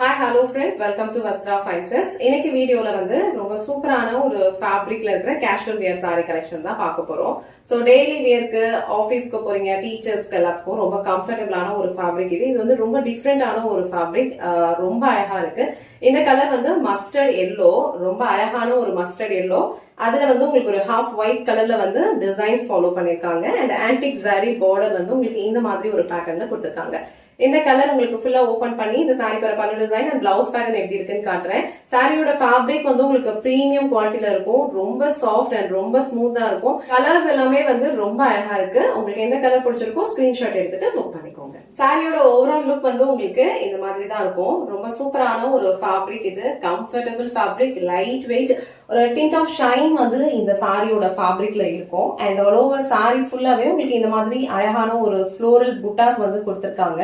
Hi, hello friends. Welcome to Vastra Fine Threads. இன்னைக்கு வீடியோல ரொம்ப சூப்பரான ஒரு ஃபேப்ரிக்ல இருக்கிற கேஷுவல் வியர் saree கலெக்ஷன் தான் பார்க்க போறோம். சோ டெய்லி வியர்க்கு, ஆபீஸ்க்கு போறீங்க, டீச்சர்ஸ்க்கு எல்லாத்துக்கும் ரொம்ப கம்ஃபர்டபிளான ஒரு ஃபேப்ரிக் இது. இது ரொம்ப டிஃபரெண்டான ஒரு ஃபேப்ரிக். ரொம்ப அழகா இருக்கு. இந்த கலர் மஸ்டர்ட் எல்லோ, ரொம்ப அழகான ஒரு மஸ்டர்ட் எல்லோ. அதுல உங்களுக்கு ஒரு ஹாஃப் ஒயிட் கலர்ல டிசைன்ஸ் ஃபாலோ பண்ணிருக்காங்க. அண்ட் ஆன்டிக் ஜரி பார்டர் உங்களுக்கு இந்த மாதிரி ஒரு பேட்டர்ன்ல கொடுத்திருக்காங்க. இந்த கலர் உங்களுக்கு ஃபுல்லா ஓபன் பண்ணி இந்த சாரி வர பல்லு டிசைன் அண்ட் பிளவுஸ் பேட்டர்ன் எப்படி இருக்குன்னு காட்டுறேன். சாரியோட ஃபேப்ரிக் உங்களுக்கு பிரீமியம் குவாலிட்டில இருக்கும். ரொம்ப சாஃப்ட் அண்ட் ரொம்ப ஸ்மூத்தா இருக்கும். கலர்ஸ் எல்லாமே ரொம்ப அழகா இருக்கு. உங்களுக்கு எந்த கலர் பிடிச்சிருக்கோ ஸ்கிரீன்ஷாட் எடுத்துட்டு புக் பண்ணிக்கோங்க. சாரியோட ஓவரால் லுக் உங்களுக்கு இந்த மாதிரி தான் இருக்கும். ரொம்ப சூப்பரான ஒரு ஃபேப்ரிக் இது. கம்ஃபர்டபிள் ஃபேப்ரிக், லைட் வெயிட், ஒரு டிண்ட் ஆஃப் ஷைன் இந்த சாரியோட ஃபேப்ரிக்ல இருக்கும். அண்ட் ஆல் ஓவர் சாரி ஃபுல்லாவே உங்களுக்கு இந்த மாதிரி அழகான ஒரு ஃப்ளோரல் புட்டாஸ் கொடுத்திருக்காங்க.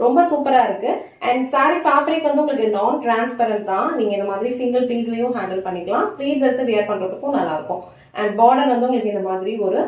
ரொம்ப சூப்பரா இருக்கு. அண்ட் சாரி ஃபேப்ரிக் உங்களுக்கு நான் டிரான்ஸ்பரண்ட் தான். நீங்க இந்த மாதிரி சிங்கிள் பீஸ்லயும் ஹேண்டில் பண்ணிக்கலாம். ப்ளீட்ஸ் எடுத்து வியர் பண்றதுக்கும் நல்லா இருக்கும். அண்ட் பார்டர் உங்களுக்கு இந்த மாதிரி ஒரு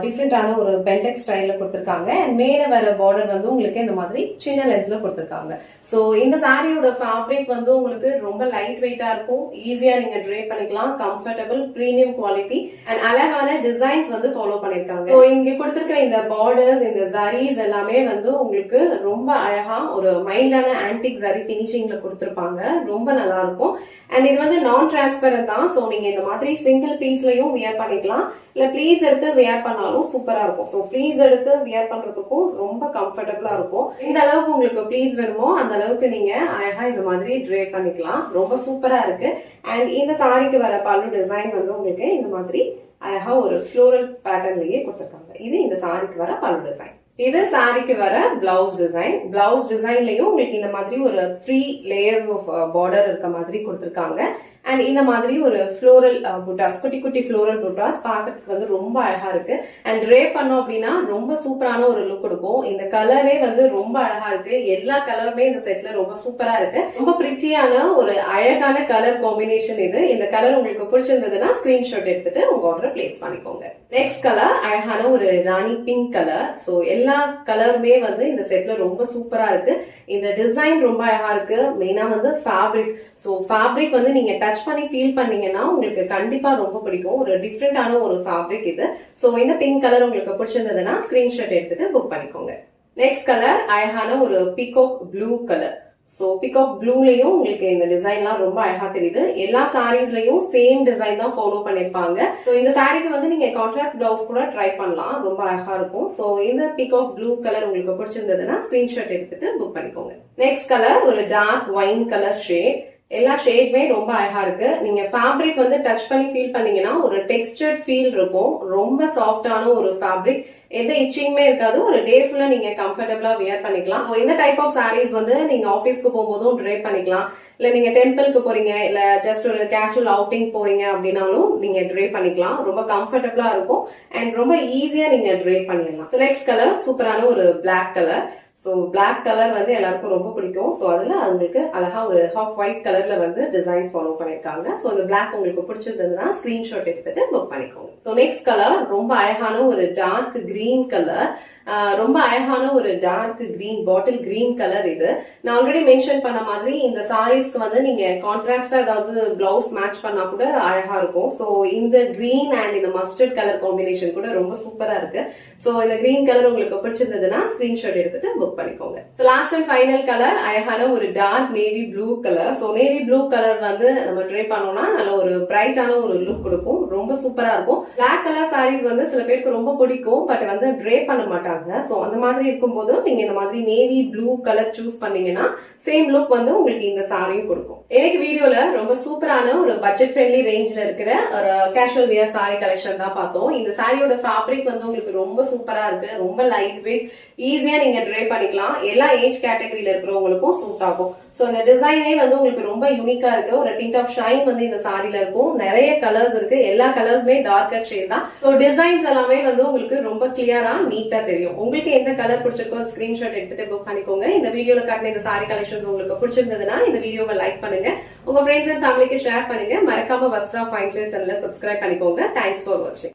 டிஃப்ரெண்டான ஒரு பென்டெக்ஸ் ஸ்டைல்ல கொடுத்திருக்காங்க. அண்ட் மேல வர பார்டர் உங்களுக்கு இந்த மாதிரி சின்ன லென்த்ல கொடுத்திருக்காங்க. சோ இந்த சாரியோட ஃபேப்ரிக் உங்களுக்கு ரொம்ப லைட் வெயிட்டா இருக்கும். ஈஸியா நீங்க ட்ரேப் பண்ணிக்கலாம். கம்ஃபர்டபிள், பிரீமியம் குவாலிட்டி அண்ட் அழகான டிசைன்ஸ் ஃபாலோ பண்ணிருக்காங்க. சோ இங்க கொடுத்திருக்கிற இந்த பார்டர்ஸ், இந்த ஜரீஸ் எல்லாமே உங்களுக்கு ரொம்ப அழகா ஒரு மைல்டான ஆன்டிக் ஜரி பினிஷிங்ல கொடுத்திருப்பாங்க. ரொம்ப நல்லா இருக்கும். அண்ட் இது நான் டிரான்ஸ்பரண்ட் தான். சோ நீங்க இந்த மாதிரி சிங்கிள் பீஸ்லயும் வியர் பண்ணிக்கலாம். இல்ல ப்ளீட்ஸ் எடுத்து வியர் பண்ணாலும் சூப்பரா இருக்கும். சோ ப்ளீட்ஸ் எடுத்து வியர் பண்றதுக்கும் ரொம்ப கம்ஃபர்டபிளா இருக்கும். இந்த அளவுக்கு உங்களுக்கு ப்ளீட்ஸ் வேணுமோ அந்த அளவுக்கு நீங்க அழகா இந்த மாதிரி ட்ரேப் பண்ணிக்கலாம். ரொம்ப சூப்பரா இருக்கு. அண்ட் இந்த சாரிக்கு வர பல்லு டிசைன் உங்களுக்கு இந்த மாதிரி அழகா ஒரு ஃப்ளோரல் பேட்டர்ன்லயே கொடுத்திருக்காங்க. இது இந்த சாரிக்கு வர பல்லு டிசைன். இது சாரிக்கு வர பிளவுஸ் டிசைன். பிளவுஸ் டிசைன்லயும் உங்களுக்கு இந்த மாதிரி ஒரு 3 லேயர்ஸ் ஆஃப் பார்டர் இருக்க மாதிரி கொடுத்திருக்காங்க. அண்ட் இந்த மாதிரி ஒரு ஃப்ளோரல் புட்டாஸ், குட்டி குட்டி ஃப்ளோரல் புட்டாஸ் பாக்கிறதுக்கு ரொம்ப அழகா இருக்கு. அண்ட் ட்ரேப் பண்ணோம் அப்படின்னா ரொம்ப சூப்பரான ஒரு லுக் கொடுக்கும். இந்த கலரே ரொம்ப அழகா இருக்கு. எல்லா கலருமே இந்த செட்ல ரொம்ப சூப்பரா இருக்கு. ரொம்ப பிரிட்டியான ஒரு அழகான கலர் காம்பினேஷன் இது. இந்த கலர் உங்களுக்கு பிடிச்சிருந்ததுன்னா ஸ்கிரீன்ஷாட் எடுத்துட்டு உங்க ஆர்டர் பிளேஸ் பண்ணிக்கோங்க. நெக்ஸ்ட் கலர் அழகான ஒரு ராணி பிங்க் கலர். சோ எல்லா கலருமே இந்த செட்ல ரொம்ப சூப்பரா இருக்கு. இந்த டிசைன் ரொம்ப அழகா இருக்கு. மெயினா ஃபேப்ரிக். சோ ஃபேப்ரிக் நீங்க டச் பண்ணி ஃபீல் பண்ணீங்கன்னா உங்களுக்கு கண்டிப்பா ரொம்ப பிடிக்கும். ஒரு டிஃப்ரெண்டான ஒரு ஃபேப்ரிக் இது. சோ இந்த பிங்க் கலர் உங்களுக்கு பிடிச்சிருந்ததுன்னா ஸ்கிரீன்ஷாட் எடுத்துட்டு புக் பண்ணிக்கோங்க. நெக்ஸ்ட் கலர் அழகான ஒரு peacock blue colour. So peacock ப்ளூலயும் உங்களுக்கு இந்த டிசைன்லாம் ரொம்ப அழகா தெரியுது. எல்லா சாரீஸ்லயும் சேம் டிசைன் தான் ஃபாலோ பண்ணிருப்பாங்க. சோ இந்த சாரிக்கு நீங்க கான்ட்ராஸ்ட் பிளவுஸ் கூட ட்ரை பண்ணலாம். ரொம்ப அழகா இருக்கும். சோ இந்த பீகாக் ப்ளூ கலர் உங்களுக்கு பிடிச்சிருந்ததுன்னா ஸ்கிரீன்ஷாட் எடுத்துட்டு புக் பண்ணிக்கோங்க. நெக்ஸ்ட் கலர் ஒரு டார்க் ஒயின் கலர் ஷேட். எல்லா ஷேட்மே ரொம்ப அழகா இருக்கு. நீங்க ஃபேப்ரிக் டச் பண்ணி ஃபீல் பண்ணீங்கன்னா ஒரு டெக்ஸ்டர்ட் ஃபீல் இருக்கும். ரொம்ப சாஃப்டான ஒரு ஃபேப்ரிக். எந்த இச்சிங்குமே இருக்காது. ஒரு டே ஃபுல்லா நீங்க கம்ஃபர்டபிளா வியர் பண்ணிக்கலாம். இந்த டைப் ஆஃப் சாரீஸ் நீங்க ஆபீஸ்க்கு போகும்போதும் ட்ரேப் பண்ணிக்கலாம். இல்ல நீங்க டெம்பிளுக்கு போறீங்க, இல்ல ஜஸ்ட் ஒரு கேஷுவல் அவுட்டிங் போறீங்க அப்படின்னாலும் நீங்க ட்ரேப் பண்ணிக்கலாம். ரொம்ப கம்ஃபர்டபிளா இருக்கும். அண்ட் ரொம்ப ஈஸியா நீங்க ட்ரேப் பண்ணிடலாம். நெக்ஸ்ட் கலர் சூப்பரான ஒரு black colour. So black colour எல்லாருக்கும் ரொம்ப பிடிக்கும். சோ அதுல உங்களுக்கு அழகா ஒரு ஹாஃப் ஒயிட் கலர்ல டிசைன்ஸ் ஃபாலோ பண்ணிருக்காங்க. சோ இந்த பிளாக் உங்களுக்கு பிடிச்சிருந்ததுன்னா ஸ்கிரீன்ஷாட் எடுத்துட்டு புக் பண்ணிக்கோங்க. சோ நெக்ஸ்ட் கலர் ரொம்ப அழகான ஒரு டார்க் கிரீன் கலர். ரொம்ப அழகான ஒரு dark green, bottle green colour இது. நான் ஆல்ரெடி மென்ஷன் பண்ண மாதிரி இந்த சாரீஸ்க்கு நீங்க கான்ட்ராஸ்டா ஏதாவது பிளவுஸ் மேட்ச் பண்ணா கூட அழகா இருக்கும். சோ இந்த கிரீன் அண்ட் இந்த மஸ்டர்ட் கலர் காம்பினேஷன் கூட ரொம்ப சூப்பரா இருக்கு. சோ இந்த கிரீன் கலர் உங்களுக்கு பிடிச்சிருந்ததுன்னா ஸ்கிரீன்ஷாட் எடுத்துட்டு புக் பண்ணிக்கோங்க. லாஸ்ட் அண்ட் ஃபைனல் கலர் அழகான ஒரு dark navy blue colour. So navy blue colour நம்ம ட்ரை பண்ணோம்னா நல்ல ஒரு பிரைட்டான ஒரு லுக் கொடுக்கும். ரொம்ப சூப்பரா இருக்கும். பிளாக் கலர் சாரீஸ் சில பேருக்கு ரொம்ப பிடிக்கும். பட் ட்ரே பண்ண மாட்டாங்க. சோ அந்த மாதிரி இருக்கும்போது நீங்க இந்த மாதிரி நேவி ப்ளூ கலர் சூஸ் பண்ணீங்கன்னா சேம் லுக் உங்களுக்கு இந்த சாரியும் கொடுக்கும். எனக்கு வீடியோல ரொம்ப சூப்பரான ஒரு பட்ஜெட் ஃப்ரெண்ட்லி ரேஞ்ச்ல இருக்கிற ஒரு கேஷுவல் வியர் சாரி கலெக்ஷன் தான் பார்த்தோம். இந்த சாரியோட ஃபேப்ரிக் உங்களுக்கு ரொம்ப சூப்பரா இருக்கு. ரொம்ப லைட் வெயிட், ஈஸியா நீங்க ட்ரே பண்ணிக்கலாம். எல்லா ஏஜ் கேட்டகரியில இருக்கிறவங்களுக்கும் சூட் ஆகும். சோ இந்த டிசைனே உங்களுக்கு ரொம்ப யூனிக்கா இருக்கு. ஒரு டிண்ட் ஆஃப் ஷைன் இந்த சாரில இருக்கும். நிறைய கலர்ஸ் இருக்கு. எல்லா கலர்ஸ்மே டார்க்கர் ஷேட் தான். சோ டிசைன்ஸ் எல்லாமே உங்களுக்கு ரொம்ப கிளியரா நீட்டா தெரியும். உங்களுக்கு எந்த கலர் பிடிச்சிருக்கோ ஸ்கிரீன்ஷாட் எடுத்துட்டு புக் பண்ணிக்கோங்க. இந்த வீடியோல காட்டின இந்த சாரி கலெக்ஷன்ஸ் உங்களுக்கு பிடிச்சிருந்ததுன்னா இந்த வீடியோவை லைக் பண்ணுங்க. உங்க ஃப்ரெண்ட்ஸ் அண்ட் ஃபேமிலிக்கு ஷேர் பண்ணுங்க. மறக்காம வஸ்த்ரா ஃபைன் த்ரெட்ஸ் சேனலை சப்ஸ்கிரைப் பண்ணிக்கோங்க. தேங்க்ஸ் ஃபார் வாட்சிங்.